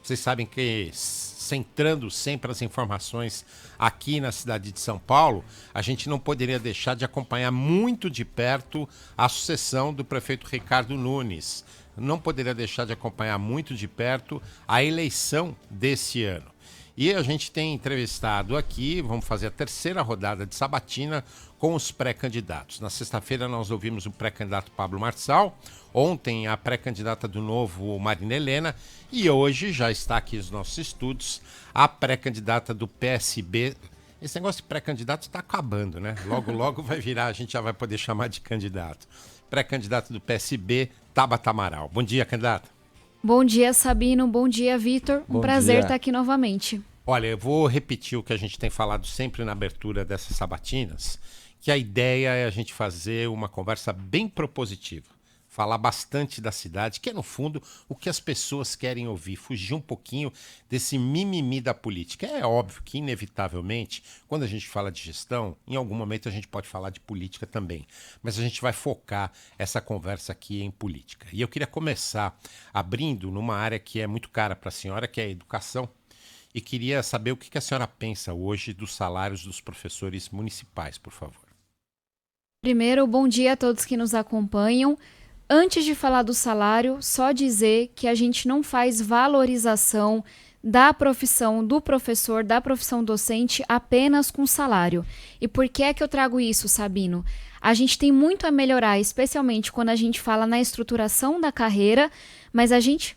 Vocês sabem que, centrando sempre as informações aqui na cidade de São Paulo, a gente não poderia deixar de acompanhar muito de perto a sucessão do prefeito Ricardo Nunes. Não poderia deixar de acompanhar muito de perto a eleição desse ano. E a gente tem entrevistado aqui, vamos fazer a terceira rodada de sabatina com os pré-candidatos. Na sexta-feira nós ouvimos o pré-candidato Pablo Marçal, ontem a pré-candidata do Novo, Marina Helena, e hoje já está aqui nos nossos estúdios a pré-candidata do PSB. Esse negócio de pré-candidato está acabando, né? Logo, logo vai virar, a gente já vai poder chamar de candidato. Pré-candidato do PSB, Tabata Amaral. Bom dia, candidata. Bom dia, Sabino. Bom dia, Vitor. Um prazer estar aqui novamente. Olha, eu vou repetir o que a gente tem falado sempre na abertura dessas sabatinas, que a ideia é a gente fazer uma conversa bem propositiva, falar bastante da cidade, que é, no fundo, o que as pessoas querem ouvir, fugir um pouquinho desse mimimi da política. É óbvio que, inevitavelmente, quando a gente fala de gestão, em algum momento a gente pode falar de política também, mas a gente vai focar essa conversa aqui em política. E eu queria começar abrindo numa área que é muito cara para a senhora, que é a educação, e queria saber o que a senhora pensa hoje dos salários dos professores municipais, por favor. Primeiro, bom dia a todos que nos acompanham. Antes de falar do salário, só dizer que a gente não faz valorização da profissão do professor, da profissão docente, apenas com salário. E por que é que eu trago isso, Sabino? A gente tem muito a melhorar, especialmente quando a gente fala na estruturação da carreira, mas a gente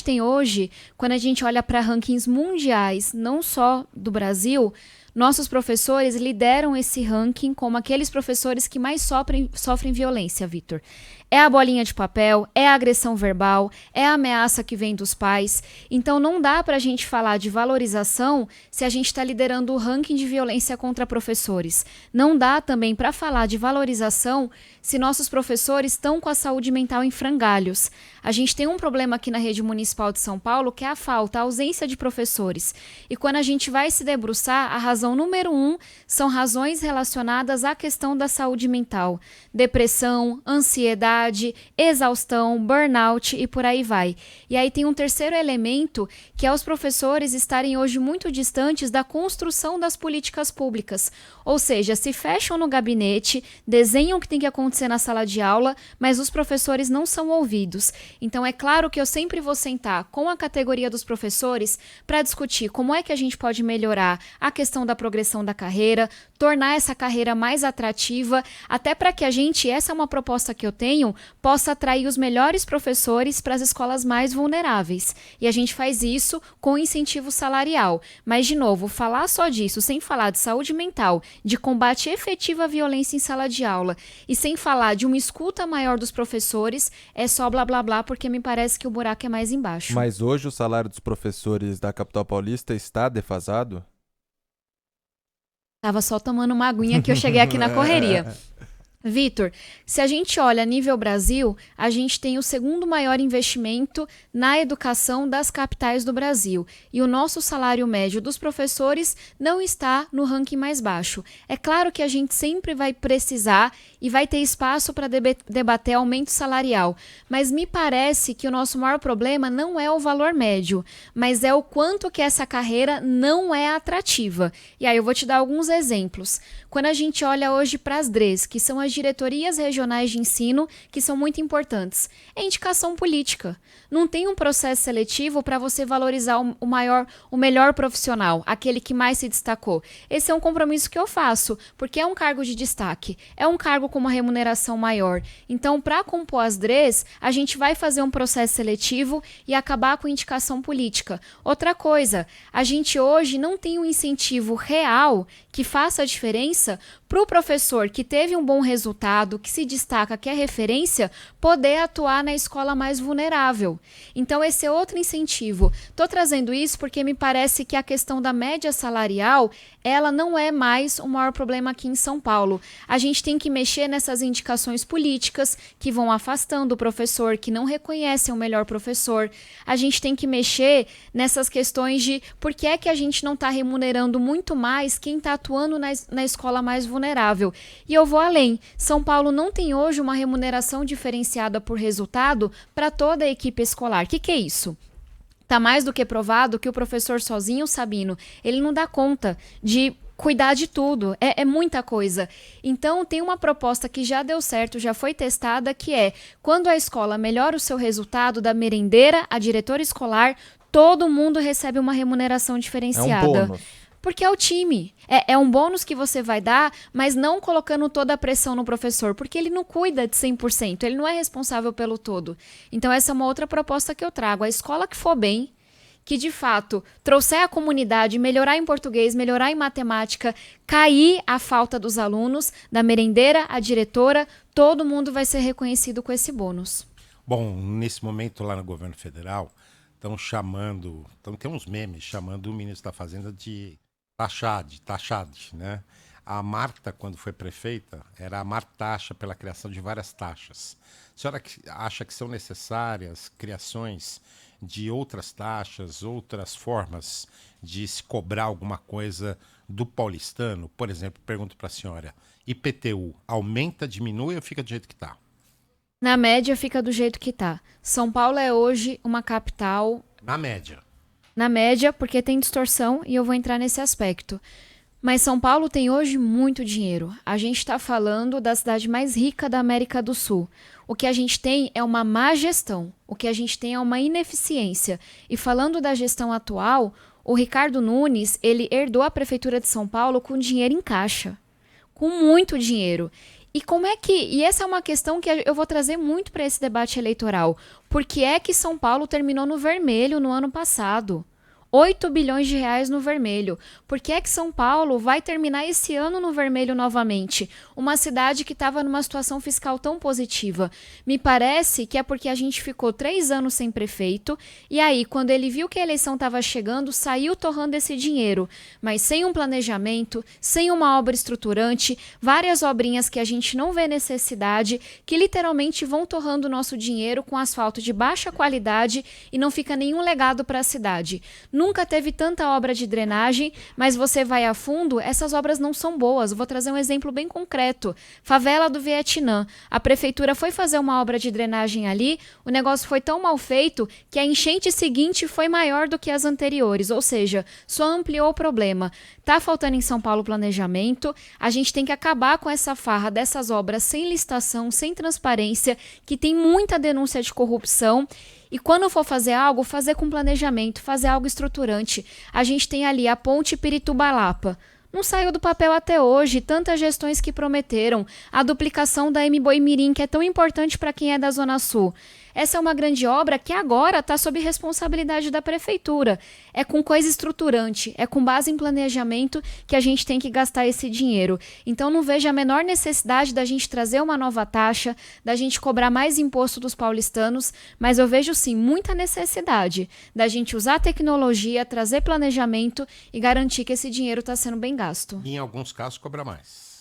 tem hoje, quando a gente olha para rankings mundiais, não só do Brasil, nossos professores lideram esse ranking como aqueles professores que mais sofrem violência, Vitor. É a bolinha de papel, é a agressão verbal, é a ameaça que vem dos pais. Então não dá para a gente falar de valorização se a gente está liderando o ranking de violência contra professores. Não dá também para falar de valorização se nossos professores estão com a saúde mental em frangalhos. A gente tem um problema aqui na rede municipal de São Paulo, que é a ausência de professores. E quando a gente vai se debruçar, a razão número 1 são razões relacionadas à questão da saúde mental. Depressão, ansiedade, exaustão, burnout e por aí vai. E aí tem um terceiro elemento, que é os professores estarem hoje muito distantes da construção das políticas públicas. Ou seja, se fecham no gabinete, desenham o que tem que acontecer na sala de aula, mas os professores não são ouvidos. Então é claro que eu sempre vou sentar com a categoria dos professores para discutir como é que a gente pode melhorar a questão da progressão da carreira, tornar essa carreira mais atrativa, até para que a gente, essa é uma proposta que eu tenho, possa atrair os melhores professores para as escolas mais vulneráveis. E a gente faz isso com incentivo salarial. Mas, de novo, falar só disso, sem falar de saúde mental, de combate efetivo à violência em sala de aula e sem falar de uma escuta maior dos professores, é só blá blá blá, porque me parece que o buraco é mais embaixo. Mas hoje o salário dos professores da capital paulista está defasado? Tava só tomando uma aguinha que eu cheguei aqui na correria. Vitor, se a gente olha a nível Brasil, a gente tem o segundo maior investimento na educação das capitais do Brasil. E o nosso salário médio dos professores não está no ranking mais baixo. É claro que a gente sempre vai precisar e vai ter espaço para debater aumento salarial. Mas me parece que o nosso maior problema não é o valor médio, mas é o quanto que essa carreira não é atrativa. E aí eu vou te dar alguns exemplos. Quando a gente olha hoje para as DREs, que são as diretorias regionais de ensino, que são muito importantes, é indicação política. Não tem um processo seletivo para você valorizar o melhor profissional, aquele que mais se destacou. Esse é um compromisso que eu faço, porque é um cargo de destaque, é um cargo com uma remuneração maior. Então, para compor as DREs, a gente vai fazer um processo seletivo e acabar com indicação política. Outra coisa, a gente hoje não tem um incentivo real que faça a diferença para o professor que teve um bom resultado, que se destaca, que é referência, poder atuar na escola mais vulnerável. Então, esse é outro incentivo. Estou trazendo isso porque me parece que a questão da média salarial, ela não é mais o maior problema aqui em São Paulo. A gente tem que mexer nessas indicações políticas que vão afastando o professor, que não reconhecem o melhor professor. A gente tem que mexer nessas questões de por que é que a gente não está remunerando muito mais quem está atuando na escola mais vulnerável. E eu vou além. São Paulo não tem hoje uma remuneração diferenciada por resultado para toda a equipe escolar. O que é isso? Tá mais do que provado que o professor sozinho, Sabino, ele não dá conta de cuidar de tudo. É muita coisa. Então, tem uma proposta que já deu certo, já foi testada, que é quando a escola melhora o seu resultado, da merendeira à diretora escolar, todo mundo recebe uma remuneração diferenciada. É um bônus. Porque é o time. É um bônus que você vai dar, mas não colocando toda a pressão no professor, porque ele não cuida de 100%, ele não é responsável pelo todo. Então, essa é uma outra proposta que eu trago. A escola que for bem, que de fato trouxer a comunidade, melhorar em português, melhorar em matemática, cair a falta dos alunos, da merendeira à diretora, todo mundo vai ser reconhecido com esse bônus. Bom, nesse momento lá no governo federal, tem uns memes chamando o ministro da Fazenda de taxade, né? A Marta, quando foi prefeita, era a Martaxa pela criação de várias taxas. A senhora acha que são necessárias criações de outras taxas, outras formas de se cobrar alguma coisa do paulistano? Por exemplo, pergunto para a senhora, IPTU aumenta, diminui ou fica do jeito que está? Na média, fica do jeito que está. São Paulo é hoje uma capital... Na média. Na média, porque tem distorção e eu vou entrar nesse aspecto. Mas São Paulo tem hoje muito dinheiro. A gente está falando da cidade mais rica da América do Sul. O que a gente tem é uma má gestão. O que a gente tem é uma ineficiência. E falando da gestão atual, o Ricardo Nunes, ele herdou a Prefeitura de São Paulo com dinheiro em caixa. Com muito dinheiro. E essa é uma questão que eu vou trazer muito para esse debate eleitoral. Por que é que São Paulo terminou no vermelho no ano passado? 8 bilhões de reais no vermelho. Por que é que São Paulo vai terminar esse ano no vermelho novamente? Uma cidade que estava numa situação fiscal tão positiva. Me parece que é porque a gente ficou 3 anos sem prefeito e aí, quando ele viu que a eleição estava chegando, saiu torrando esse dinheiro. Mas sem um planejamento, sem uma obra estruturante, várias obrinhas que a gente não vê necessidade, que literalmente vão torrando o nosso dinheiro com asfalto de baixa qualidade e não fica nenhum legado para a cidade. Nunca teve tanta obra de drenagem, mas você vai a fundo, essas obras não são boas. Vou trazer um exemplo bem concreto. Favela do Vietnã. A prefeitura foi fazer uma obra de drenagem ali, o negócio foi tão mal feito que a enchente seguinte foi maior do que as anteriores, ou seja, só ampliou o problema. Tá faltando em São Paulo planejamento, a gente tem que acabar com essa farra dessas obras sem licitação, sem transparência, que tem muita denúncia de corrupção. E quando for fazer algo, fazer com planejamento, fazer algo estruturante. A gente tem ali a ponte Pirituba-Lapa. Não saiu do papel até hoje, tantas gestões que prometeram. A duplicação da Mboimirim, que é tão importante para quem é da Zona Sul. Essa é uma grande obra que agora está sob responsabilidade da prefeitura. É com coisa estruturante, é com base em planejamento que a gente tem que gastar esse dinheiro. Então não vejo a menor necessidade da gente trazer uma nova taxa, da gente cobrar mais imposto dos paulistanos, mas eu vejo sim muita necessidade da gente usar a tecnologia, trazer planejamento e garantir que esse dinheiro está sendo bem gasto. E em alguns casos cobra mais.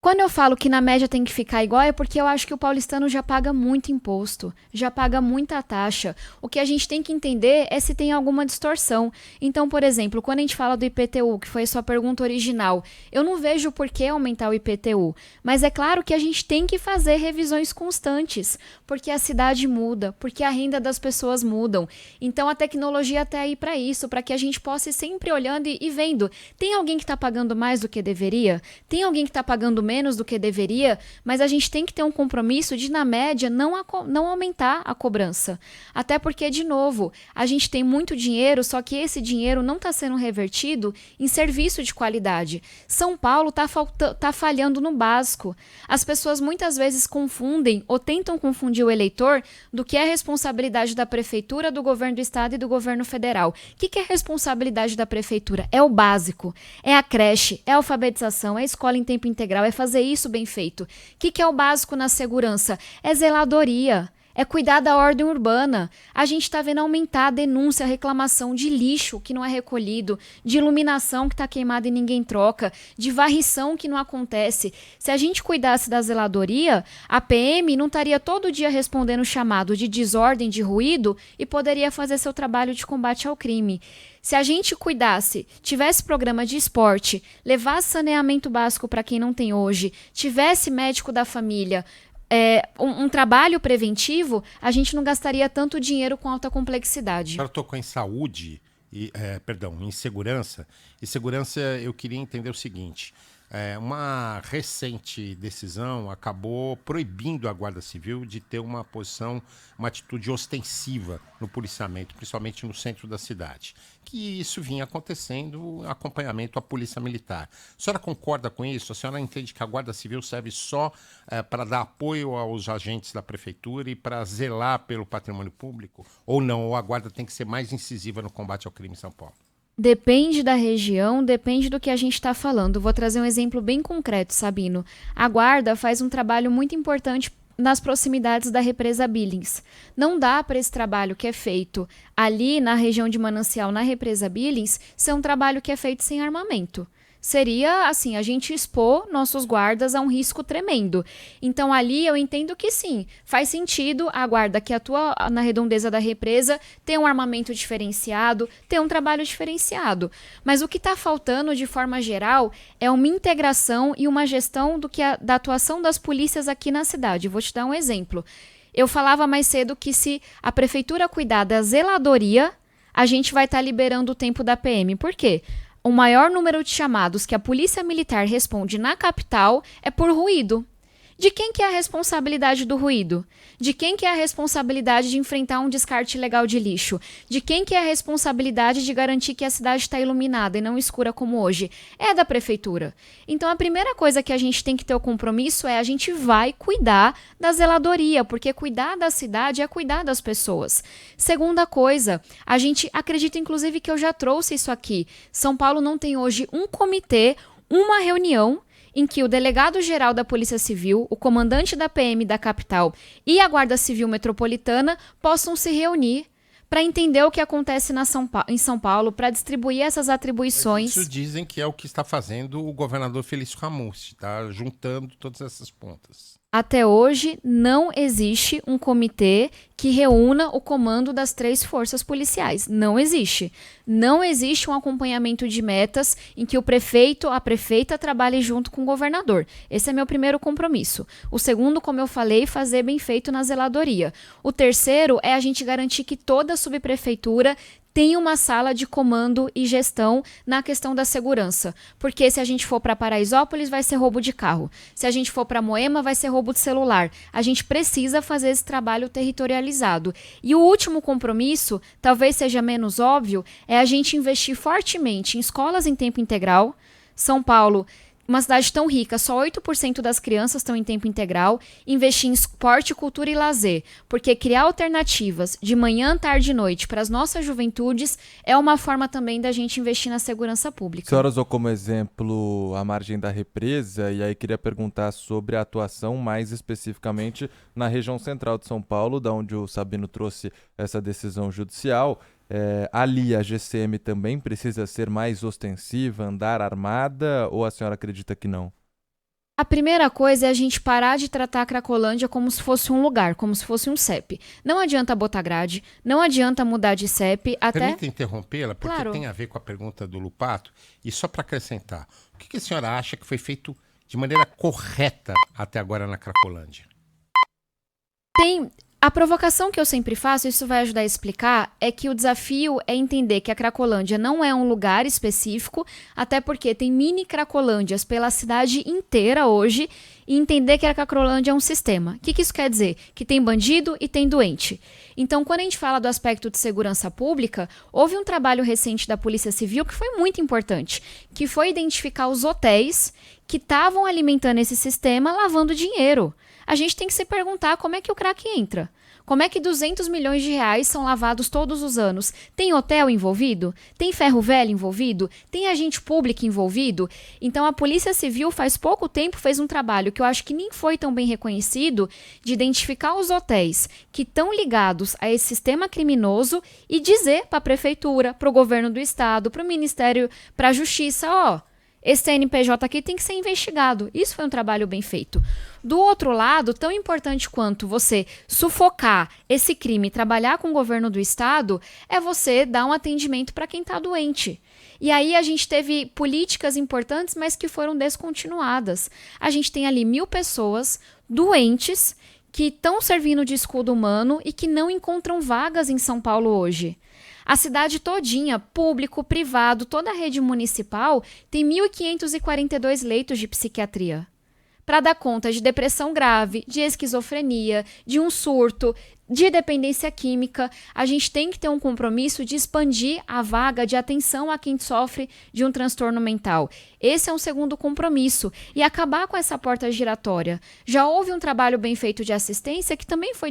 Quando eu falo que na média tem que ficar igual, é porque eu acho que o paulistano já paga muito imposto, já paga muita taxa. O que a gente tem que entender é se tem alguma distorção. Então, por exemplo, quando a gente fala do IPTU, que foi a sua pergunta original, eu não vejo por que aumentar o IPTU. Mas é claro que a gente tem que fazer revisões constantes, porque a cidade muda, porque a renda das pessoas mudam. Então, a tecnologia está aí para isso, para que a gente possa ir sempre olhando e vendo. Tem alguém que está pagando mais do que deveria? Tem alguém que está pagando menos do que deveria, mas a gente tem que ter um compromisso de, na média, não aumentar a cobrança. Até porque, de novo, a gente tem muito dinheiro, só que esse dinheiro não está sendo revertido em serviço de qualidade. São Paulo tá falhando no básico. As pessoas muitas vezes confundem ou tentam confundir o eleitor do que é responsabilidade da prefeitura, do governo do estado e do governo federal. O que é responsabilidade da prefeitura? É o básico, é a creche, é a alfabetização, é a escola em tempo integral, é fazer isso bem feito. O que é o básico na segurança? É zeladoria. É cuidar da ordem urbana. A gente está vendo aumentar a denúncia, a reclamação de lixo que não é recolhido, de iluminação que está queimada e ninguém troca, de varrição que não acontece. Se a gente cuidasse da zeladoria, a PM não estaria todo dia respondendo o chamado de desordem, de ruído e poderia fazer seu trabalho de combate ao crime. Se a gente cuidasse, tivesse programa de esporte, levasse saneamento básico para quem não tem hoje, tivesse médico da família, um trabalho preventivo, a gente não gastaria tanto dinheiro com alta complexidade. A senhora tocou em saúde, em segurança. E segurança, eu queria entender o seguinte. Uma recente decisão acabou proibindo a Guarda Civil de ter uma atitude ostensiva no policiamento, principalmente no centro da cidade. Que isso vinha acontecendo, acompanhamento à Polícia Militar. A senhora concorda com isso? A senhora entende que a Guarda Civil serve só para dar apoio aos agentes da Prefeitura e para zelar pelo patrimônio público? Ou não? Ou a Guarda tem que ser mais incisiva no combate ao crime em São Paulo? Depende da região, depende do que a gente está falando. Vou trazer um exemplo bem concreto, Sabino. A Guarda faz um trabalho muito importante nas proximidades da represa Billings. Não dá para esse trabalho que é feito ali na região de Manancial, na represa Billings, ser um trabalho que é feito sem armamento. Seria, assim, a gente expor nossos guardas a um risco tremendo. Então, ali eu entendo que sim, faz sentido a guarda que atua na redondeza da represa ter um armamento diferenciado, ter um trabalho diferenciado. Mas o que está faltando, de forma geral, é uma integração e uma gestão da atuação das polícias aqui na cidade. Vou te dar um exemplo. Eu falava mais cedo que se a prefeitura cuidar da zeladoria, a gente vai estar liberando o tempo da PM. Por quê? O maior número de chamados que a Polícia Militar responde na capital é por ruído. De quem que é a responsabilidade do ruído? De quem que é a responsabilidade de enfrentar um descarte ilegal de lixo? De quem que é a responsabilidade de garantir que a cidade está iluminada e não escura como hoje? É da prefeitura. Então a primeira coisa que a gente tem que ter o compromisso é a gente vai cuidar da zeladoria, porque cuidar da cidade é cuidar das pessoas. Segunda coisa, a gente acredita inclusive que eu já trouxe isso aqui. São Paulo não tem hoje um comitê, uma reunião em que o delegado-geral da Polícia Civil, o comandante da PM da capital e a Guarda Civil Metropolitana possam se reunir para entender o que acontece em São Paulo, para distribuir essas atribuições. Isso dizem que é o que está fazendo o governador Felício Ramute, está juntando todas essas pontas. Até hoje, não existe um comitê que reúna o comando das 3 forças policiais. Não existe. Não existe um acompanhamento de metas em que o prefeito, a prefeita trabalhe junto com o governador. Esse é meu primeiro compromisso. O segundo, como eu falei, fazer bem feito na zeladoria. O terceiro é a gente garantir que toda subprefeitura tem uma sala de comando e gestão na questão da segurança. Porque se a gente for para Paraisópolis, vai ser roubo de carro. Se a gente for para Moema, vai ser roubo de celular. A gente precisa fazer esse trabalho territorializado. E o último compromisso, talvez seja menos óbvio, é a gente investir fortemente em escolas em tempo integral. São Paulo, uma cidade tão rica, só 8% das crianças estão em tempo integral, investir em esporte, cultura e lazer, porque criar alternativas de manhã, tarde e noite para as nossas juventudes é uma forma também da gente investir na segurança pública. A senhora usou como exemplo a margem da represa, e aí queria perguntar sobre a atuação mais especificamente na região central de São Paulo, da onde o Sabino trouxe essa decisão judicial. Ali a GCM também precisa ser mais ostensiva, andar armada, ou a senhora acredita que não? A primeira coisa é a gente parar de tratar a Cracolândia como se fosse um lugar, como se fosse um CEP. Não adianta botar grade, não adianta mudar de CEP, até... Permita interrompê-la, porque Claro. tem a ver com a pergunta do Lupato. E só para acrescentar, o que a senhora acha que foi feito de maneira correta até agora na Cracolândia? A provocação que eu sempre faço, isso vai ajudar a explicar, é que o desafio é entender que a Cracolândia não é um lugar específico, até porque tem mini Cracolândias pela cidade inteira hoje, e entender que a Cracolândia é um sistema. O que isso quer dizer? Que tem bandido e tem doente. Então, quando a gente fala do aspecto de segurança pública, houve um trabalho recente da Polícia Civil que foi muito importante, que foi identificar os hotéis que estavam alimentando esse sistema lavando dinheiro. A gente tem que se perguntar como é que o crack entra. Como é que 200 milhões de reais são lavados todos os anos? Tem hotel envolvido? Tem ferro velho envolvido? Tem agente público envolvido? Então a Polícia Civil faz pouco tempo fez um trabalho que eu acho que nem foi tão bem reconhecido de identificar os hotéis que estão ligados a esse sistema criminoso e dizer para a prefeitura, para o governo do estado, para o Ministério, para a Justiça, esse CNPJ aqui tem que ser investigado. Isso foi um trabalho bem feito. Do outro lado, tão importante quanto você sufocar esse crime e trabalhar com o governo do estado, é você dar um atendimento para quem está doente. E aí a gente teve políticas importantes, mas que foram descontinuadas. A gente tem ali 1.000 pessoas doentes que estão servindo de escudo humano e que não encontram vagas em São Paulo hoje. A cidade todinha, público, privado, toda a rede municipal, tem 1.542 leitos de psiquiatria. Para dar conta de depressão grave, de esquizofrenia, de um surto, de dependência química, a gente tem que ter um compromisso de expandir a vaga de atenção a quem sofre de um transtorno mental. Esse é um segundo compromisso. E acabar com essa porta giratória. Já houve um trabalho bem feito de assistência que também foi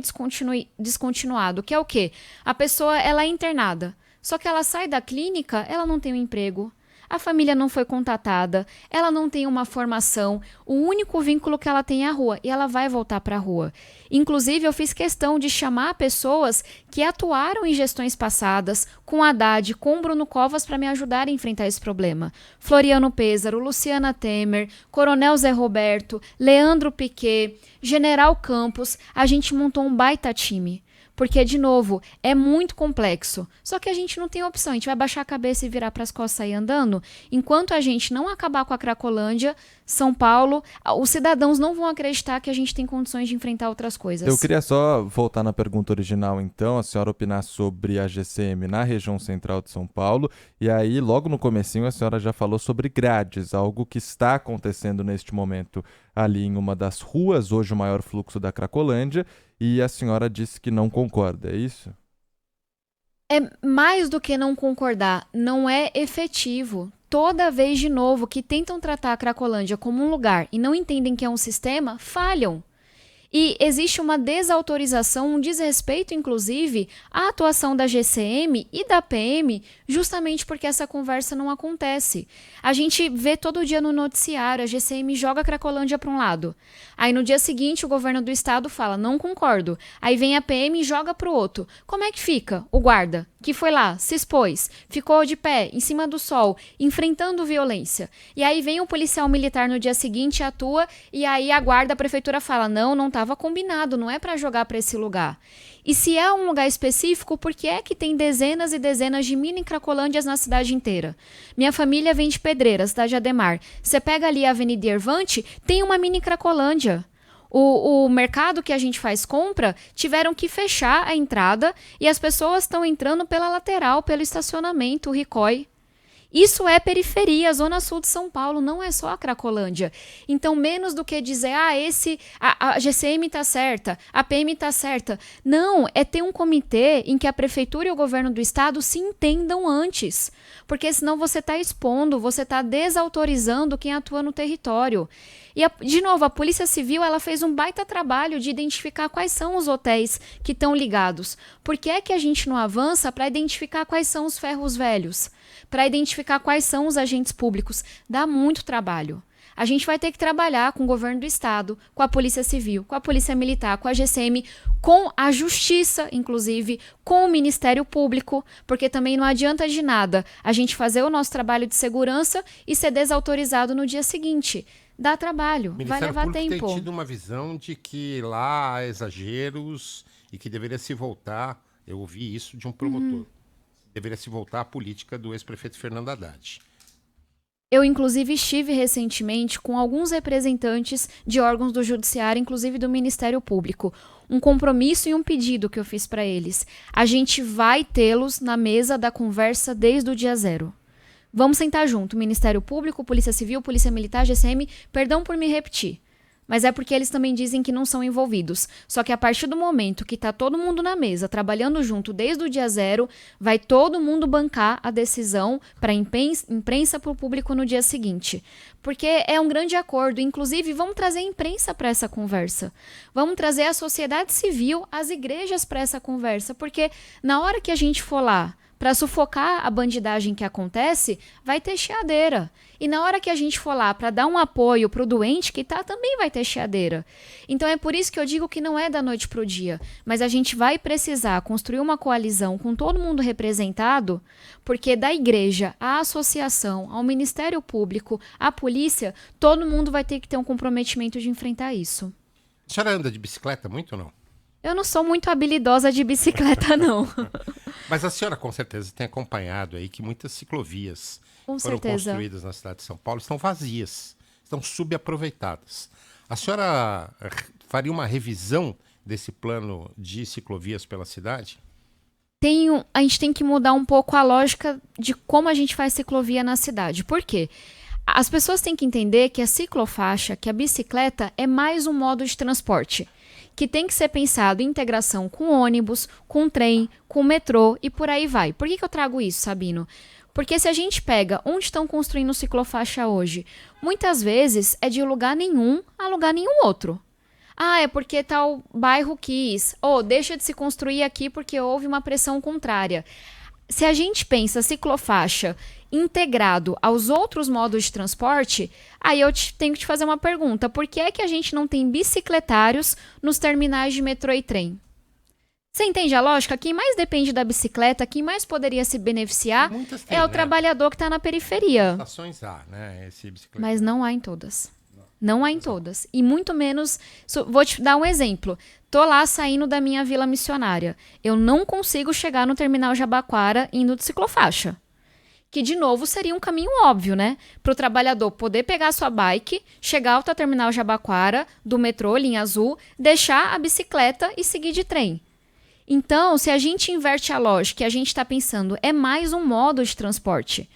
descontinuado, que é o quê? A pessoa ela é internada, só que ela sai da clínica, ela não tem um emprego. A família não foi contatada, ela não tem uma formação, o único vínculo que ela tem é a rua e ela vai voltar para a rua. Inclusive, eu fiz questão de chamar pessoas que atuaram em gestões passadas, com Haddad, com Bruno Covas, para me ajudar a enfrentar esse problema. Floriano Pêssaro, Luciana Temer, Coronel Zé Roberto, Leandro Piquet, General Campos, a gente montou um baita time. Porque, de novo, é muito complexo. Só que a gente não tem opção. A gente vai baixar a cabeça e virar para as costas e sair andando. Enquanto a gente não acabar com a Cracolândia, São Paulo, os cidadãos não vão acreditar que a gente tem condições de enfrentar outras coisas. Eu queria só voltar na pergunta original, então, a senhora opinar sobre a GCM na região central de São Paulo. E aí, logo no comecinho, a senhora já falou sobre grades, algo que está acontecendo neste momento ali em uma das ruas, hoje o maior fluxo da Cracolândia. E a senhora disse que não concorda, é isso? É mais do que não concordar, não é efetivo. Toda vez de novo que tentam tratar a Cracolândia como um lugar e não entendem que é um sistema, falham. E existe uma desautorização, um desrespeito, inclusive, à atuação da GCM e da PM, justamente porque essa conversa não acontece. A gente vê todo dia no noticiário, a GCM joga a Cracolândia para um lado. Aí no dia seguinte o governo do estado fala, não concordo. Aí vem a PM e joga para o outro. Como é que fica o guarda, que foi lá, se expôs, ficou de pé, em cima do sol, enfrentando violência? E aí vem o policial militar no dia seguinte, atua, e aí a guarda, a prefeitura fala, não estava combinado, não é para jogar para esse lugar. E se é um lugar específico, por que é que tem dezenas e dezenas de mini Cracolândias na cidade inteira? Minha família vem de Pedreira, cidade de Ademar. Você pega ali a Avenida Irvante, tem uma mini Cracolândia. O mercado que a gente faz compra, tiveram que fechar a entrada e as pessoas estão entrando pela lateral, pelo estacionamento, o Ricói. Isso é periferia, zona sul de São Paulo, não é só a Cracolândia. Então, menos do que dizer, a GCM está certa, a PM está certa. Não, é ter um comitê em que a prefeitura e o governo do estado se entendam antes. Porque senão você está expondo, você está desautorizando quem atua no território. E, de novo, a Polícia Civil ela fez um baita trabalho de identificar quais são os hotéis que estão ligados. Por que é que a gente não avança para identificar quais são os ferros velhos? Para identificar quais são os agentes públicos? Dá muito trabalho. A gente vai ter que trabalhar com o governo do estado, com a Polícia Civil, com a Polícia Militar, com a GCM, com a Justiça, inclusive, com o Ministério Público, porque também não adianta de nada a gente fazer o nosso trabalho de segurança e ser desautorizado no dia seguinte. Dá trabalho, vai levar tempo. O Ministério Público tem tido uma visão de que lá há exageros e que deveria se voltar, eu ouvi isso de um promotor, deveria se voltar à política do ex-prefeito Fernando Haddad. Eu, inclusive, estive recentemente com alguns representantes de órgãos do Judiciário, inclusive do Ministério Público. Um compromisso e um pedido que eu fiz para eles. A gente vai tê-los na mesa da conversa desde o dia zero. Vamos sentar junto, Ministério Público, Polícia Civil, Polícia Militar, GCM, perdão por me repetir. Mas é porque eles também dizem que não são envolvidos. Só que a partir do momento que está todo mundo na mesa, trabalhando junto desde o dia zero, vai todo mundo bancar a decisão para a imprensa, para o público no dia seguinte. Porque é um grande acordo. Inclusive, vamos trazer a imprensa para essa conversa. Vamos trazer a sociedade civil, as igrejas para essa conversa. Porque na hora que a gente for lá para sufocar a bandidagem que acontece, vai ter chiadeira. E na hora que a gente for lá para dar um apoio para o doente que tá, também vai ter chiadeira. Então é por isso que eu digo que não é da noite pro dia. Mas a gente vai precisar construir uma coalizão com todo mundo representado, porque da igreja, à associação, ao Ministério Público, à polícia, todo mundo vai ter que ter um comprometimento de enfrentar isso. A senhora anda de bicicleta muito ou não? Eu não sou muito habilidosa de bicicleta, não. Mas a senhora com certeza tem acompanhado aí que muitas ciclovias foram construídas na cidade de São Paulo, estão vazias, estão subaproveitadas. A senhora faria uma revisão desse plano de ciclovias pela cidade? A gente tem que mudar um pouco a lógica de como a gente faz ciclovia na cidade. Por quê? As pessoas têm que entender que a ciclofaixa, que a bicicleta é mais um modo de transporte, que tem que ser pensado em integração com ônibus, com trem, com metrô e por aí vai. Por que eu trago isso, Sabino? Porque se a gente pega onde estão construindo ciclofaixa hoje, muitas vezes é de lugar nenhum a lugar nenhum outro. Ah, é porque tal bairro quis. Ou deixa de se construir aqui porque houve uma pressão contrária. Se a gente pensa ciclofaixa integrado aos outros modos de transporte, aí eu tenho que te fazer uma pergunta. Por que é que a gente não tem bicicletários nos terminais de metrô e trem? Você entende a lógica? Quem mais depende da bicicleta, quem mais poderia se beneficiar é o trabalhador que está na periferia. Estações há, né? Esse bicicleta. Mas não há em todas. Não há em todas. E muito menos... Vou te dar um exemplo. Tô lá saindo da minha vila missionária. Eu não consigo chegar no terminal Jabaquara indo de ciclofaixa. Que, de novo, seria um caminho óbvio, né? Para o trabalhador poder pegar a sua bike, chegar ao terminal Jabaquara, do metrô, linha azul, deixar a bicicleta e seguir de trem. Então, se a gente inverte a lógica e a gente está pensando, é mais um modo de transporte.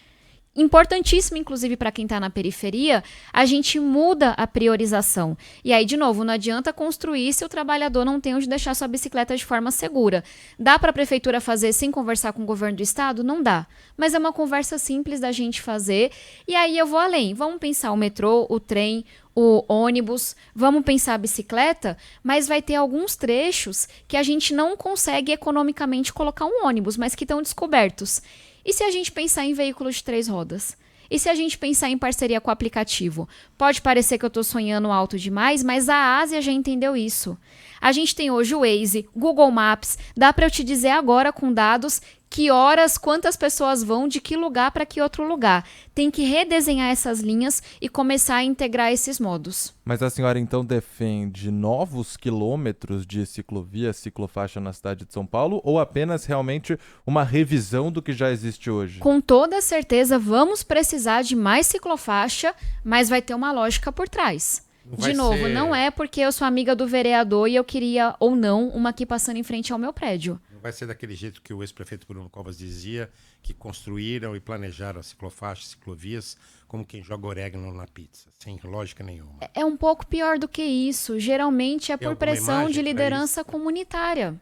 Importantíssimo, inclusive, para quem está na periferia, a gente muda a priorização. E aí, de novo, não adianta construir se o trabalhador não tem onde deixar sua bicicleta de forma segura. Dá para a prefeitura fazer sem conversar com o governo do estado? Não dá. Mas é uma conversa simples da gente fazer. E aí eu vou além. Vamos pensar o metrô, o trem, o ônibus, vamos pensar a bicicleta, mas vai ter alguns trechos que a gente não consegue economicamente colocar um ônibus, mas que estão descobertos. E se a gente pensar em veículos de 3 rodas? E se a gente pensar em parceria com o aplicativo? Pode parecer que eu estou sonhando alto demais, mas a Ásia já entendeu isso. A gente tem hoje o Waze, Google Maps, dá para eu te dizer agora com dados que horas, quantas pessoas vão, de que lugar para que outro lugar. Tem que redesenhar essas linhas e começar a integrar esses modos. Mas a senhora então defende novos quilômetros de ciclovia, ciclofaixa na cidade de São Paulo ou apenas realmente uma revisão do que já existe hoje? Com toda certeza vamos precisar de mais ciclofaixa, mas vai ter uma lógica por trás. De novo, não é porque eu sou amiga do vereador e eu queria ou não uma aqui passando em frente ao meu prédio. Não vai ser daquele jeito que o ex-prefeito Bruno Covas dizia, que construíram e planejaram as ciclofaixas, ciclovias, como quem joga orégano na pizza, sem lógica nenhuma. É um pouco pior do que isso. Geralmente é por pressão de liderança comunitária.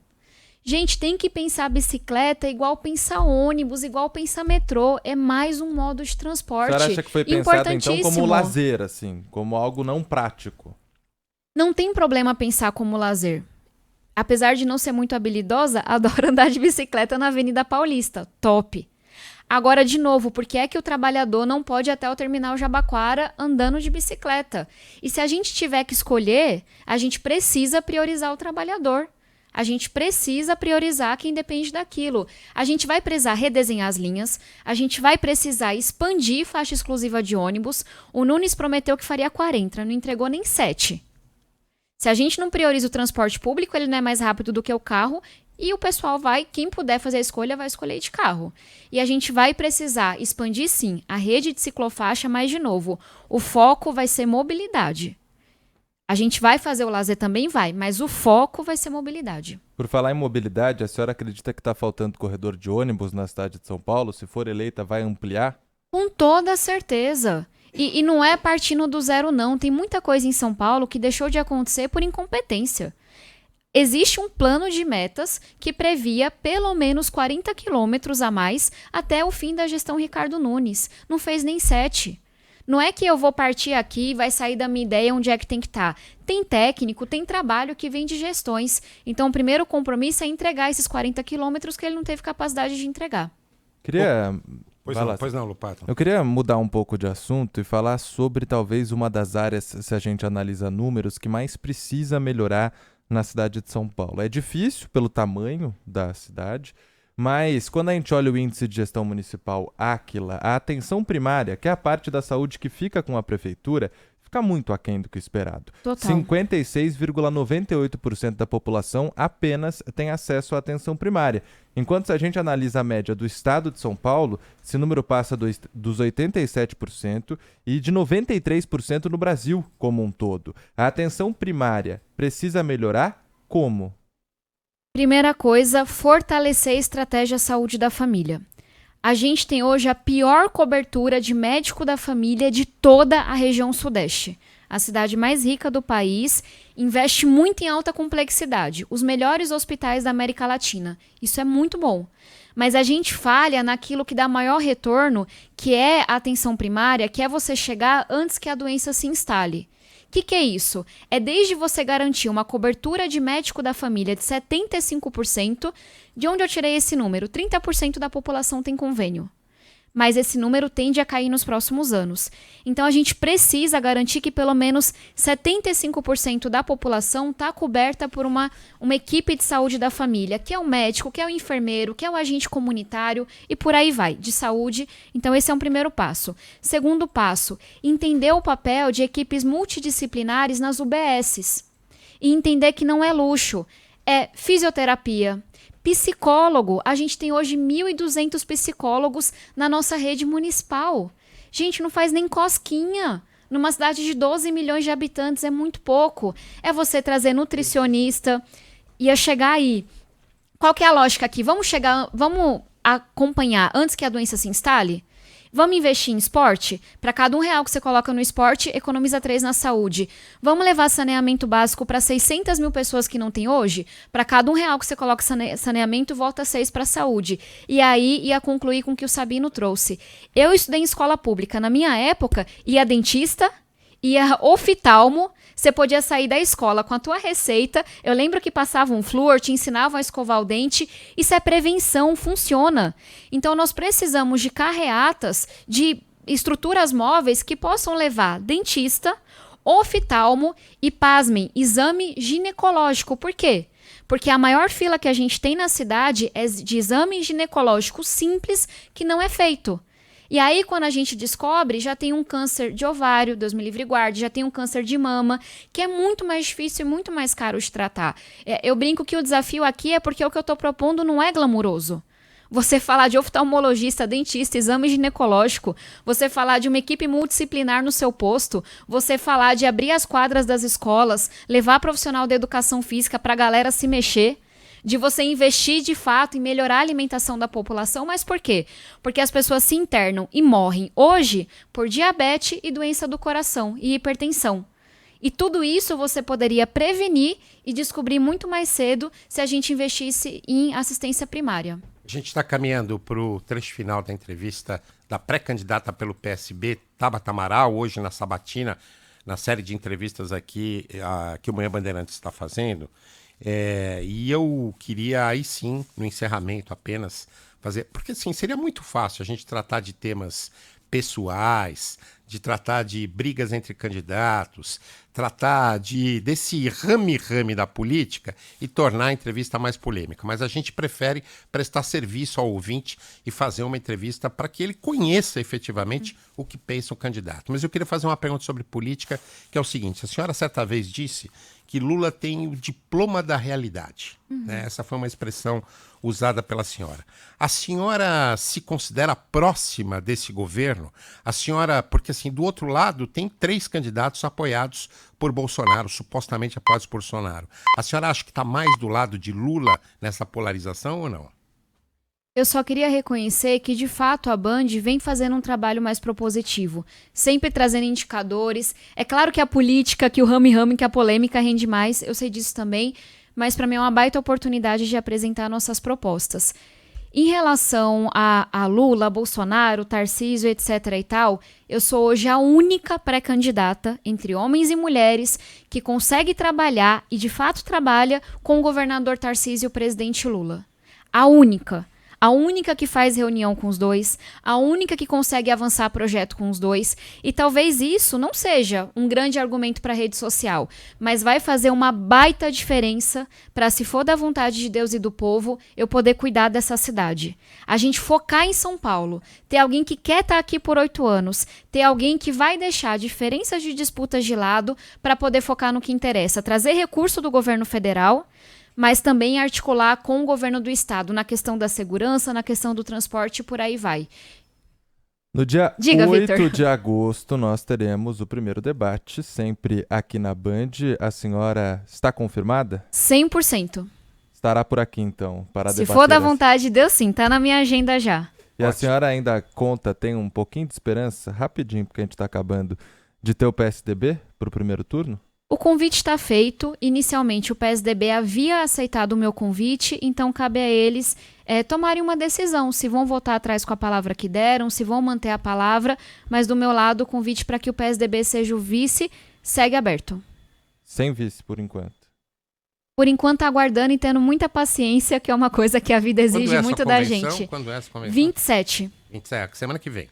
Gente, tem que pensar bicicleta igual pensar ônibus, igual pensar metrô. É mais um modo de transporte. Você acha que foi pensado então como lazer, assim, como algo não prático? Não tem problema pensar como lazer. Apesar de não ser muito habilidosa, adoro andar de bicicleta na Avenida Paulista. Top! Agora, de novo, por que é que o trabalhador não pode ir até o terminal Jabaquara andando de bicicleta? E se a gente tiver que escolher, a gente precisa priorizar o trabalhador. A gente precisa priorizar quem depende daquilo. A gente vai precisar redesenhar as linhas, a gente vai precisar expandir faixa exclusiva de ônibus. O Nunes prometeu que faria 40, não entregou nem 7. Se a gente não prioriza o transporte público, ele não é mais rápido do que o carro e o pessoal quem puder fazer a escolha, vai escolher de carro. E a gente vai precisar expandir, sim, a rede de ciclofaixa, mas, de novo, o foco vai ser mobilidade. A gente vai fazer o lazer também? Vai, mas o foco vai ser mobilidade. Por falar em mobilidade, a senhora acredita que está faltando corredor de ônibus na cidade de São Paulo? Se for eleita, vai ampliar? Com toda certeza. E não é partindo do zero, não. Tem muita coisa em São Paulo que deixou de acontecer por incompetência. Existe um plano de metas que previa pelo menos 40 quilômetros a mais até o fim da gestão Ricardo Nunes. Não fez nem 7. Não é que eu vou partir aqui e vai sair da minha ideia onde é que tem que estar. Tem técnico, tem trabalho que vem de gestões. Então, o primeiro compromisso é entregar esses 40 quilômetros que ele não teve capacidade de entregar. Pois não, Lupato. Eu queria mudar um pouco de assunto e falar sobre talvez uma das áreas, se a gente analisa números, que mais precisa melhorar na cidade de São Paulo. É difícil pelo tamanho da cidade, mas quando a gente olha o índice de gestão municipal Áquila, a atenção primária, que é a parte da saúde que fica com a prefeitura, fica muito aquém do que o esperado. Total. 56,98% da população apenas tem acesso à atenção primária. Enquanto se a gente analisa a média do estado de São Paulo, esse número passa dos 87% e de 93% no Brasil como um todo. A atenção primária precisa melhorar? Como? Primeira coisa, fortalecer a estratégia saúde da família. A gente tem hoje a pior cobertura de médico da família de toda a região sudeste. A cidade mais rica do país investe muito em alta complexidade. Os melhores hospitais da América Latina. Isso é muito bom. Mas a gente falha naquilo que dá maior retorno, que é a atenção primária, que é você chegar antes que a doença se instale. O que é isso? É desde você garantir uma cobertura de médico da família de 75%, de onde eu tirei esse número? 30% da população tem convênio. Mas esse número tende a cair nos próximos anos. Então a gente precisa garantir que pelo menos 75% da população está coberta por uma equipe de saúde da família, que é o médico, que é o enfermeiro, que é o agente comunitário e por aí vai, de saúde. Então esse é um primeiro passo. Segundo passo, entender o papel de equipes multidisciplinares nas UBSs. E entender que não é luxo, é fisioterapia, psicólogo. A gente tem hoje 1.200 psicólogos na nossa rede municipal. Gente, não faz nem cosquinha. Numa cidade de 12 milhões de habitantes é muito pouco. É você trazer nutricionista. Ia chegar aí. Qual que é a lógica aqui? Vamos acompanhar antes que a doença se instale? Vamos investir em esporte? Para cada R$1 que você coloca no esporte, economiza 3 na saúde. Vamos levar saneamento básico para 600 mil pessoas que não tem hoje? Para cada R$1 que você coloca saneamento, volta 6 para a saúde. E aí ia concluir com o que o Sabino trouxe. Eu estudei em escola pública. Na minha época, ia dentista, ia oftalmo. Você podia sair da escola com a tua receita. Eu lembro que passavam um flúor, te ensinavam a escovar o dente. Isso é prevenção, funciona. Então, nós precisamos de carreatas, de estruturas móveis que possam levar dentista, oftalmo e, pasmem, exame ginecológico. Por quê? Porque a maior fila que a gente tem na cidade é de exame ginecológico simples que não é feito. E aí, quando a gente descobre, já tem um câncer de ovário, Deus me livre e guarde, já tem um câncer de mama, que é muito mais difícil e muito mais caro de tratar. Eu brinco que o desafio aqui é porque o que eu estou propondo não é glamuroso. Você falar de oftalmologista, dentista, exame ginecológico, você falar de uma equipe multidisciplinar no seu posto, você falar de abrir as quadras das escolas, levar profissional da educação física para a galera se mexer, de você investir de fato em melhorar a alimentação da população. Mas por quê? Porque as pessoas se internam e morrem hoje por diabetes e doença do coração e hipertensão. E tudo isso você poderia prevenir e descobrir muito mais cedo se a gente investisse em assistência primária. A gente está caminhando para o trecho final da entrevista da pré-candidata pelo PSB, Tabata Amaral, hoje na Sabatina, na série de entrevistas aqui que o Manhã Bandeirantes está fazendo. E eu queria aí sim, no encerramento apenas, fazer... Porque assim, seria muito fácil a gente tratar de temas pessoais, de tratar de brigas entre candidatos, tratar desse rame-rame da política e tornar a entrevista mais polêmica. Mas a gente prefere prestar serviço ao ouvinte e fazer uma entrevista para que ele conheça efetivamente o que pensa o candidato. Mas eu queria fazer uma pergunta sobre política, que é o seguinte: a senhora certa vez disse que Lula tem o diploma da realidade. Né? Essa foi uma expressão usada pela senhora. A senhora se considera próxima desse governo? A senhora, porque assim, do outro lado tem 3 candidatos apoiados por Bolsonaro, supostamente apoiados por Bolsonaro. A senhora acha que está mais do lado de Lula nessa polarização ou não? Eu só queria reconhecer que, de fato, a Band vem fazendo um trabalho mais propositivo, sempre trazendo indicadores. É claro que a política, que o rame-rame, que a polêmica rende mais, eu sei disso também, mas para mim é uma baita oportunidade de apresentar nossas propostas. Em relação a Lula, Bolsonaro, Tarcísio, etc. e tal, eu sou hoje a única pré-candidata entre homens e mulheres que consegue trabalhar e, de fato, trabalha com o governador Tarcísio e o presidente Lula. A única a única que faz reunião com os dois, a única que consegue avançar projeto com os dois, e talvez isso não seja um grande argumento para a rede social, mas vai fazer uma baita diferença para, se for da vontade de Deus e do povo, eu poder cuidar dessa cidade. A gente focar em São Paulo, ter alguém que quer estar aqui por 8 anos, ter alguém que vai deixar diferenças de disputas de lado para poder focar no que interessa, trazer recurso do governo federal, mas também articular com o governo do estado na questão da segurança, na questão do transporte e por aí vai. No dia Diga, 8 Victor. de agosto, nós teremos o primeiro debate, sempre aqui na Band. A senhora está confirmada? 100%. Estará por aqui, então, para Se debater. for da vontade de Deus, sim, tá na minha agenda já. E a senhora ainda tem um pouquinho de esperança, rapidinho, porque a gente está acabando, de ter o PSDB para o primeiro turno? O convite está feito. Inicialmente, o PSDB havia aceitado o meu convite, então cabe a eles tomarem uma decisão, se vão voltar atrás com a palavra que deram, se vão manter a palavra, mas do meu lado, o convite para que o PSDB seja o vice segue aberto. Sem vice, por enquanto. Por enquanto, aguardando e tendo muita paciência, que é uma coisa que a vida exige muito da gente. Quando é essa convenção? 27. 27, semana que vem.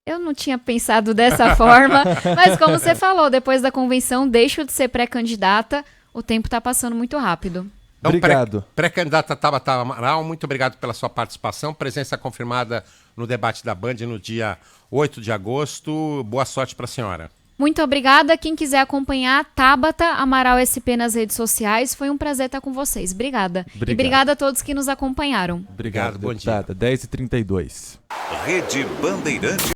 Eu não tinha pensado dessa forma, mas como você falou, depois da convenção, deixo de ser pré-candidata, o tempo está passando muito rápido. Então, Obrigado. Pré-candidata Tabata Amaral, muito obrigado pela sua participação. Presença confirmada no debate da Band no dia 8 de agosto. Boa sorte para a senhora. Muito obrigada. Quem quiser acompanhar, Tabata Amaral SP nas redes sociais. Foi um prazer estar com vocês. Obrigada. Obrigado. E obrigada a todos que nos acompanharam. Obrigado, bom dia. deputada. 10h32. Rede Bandeirante.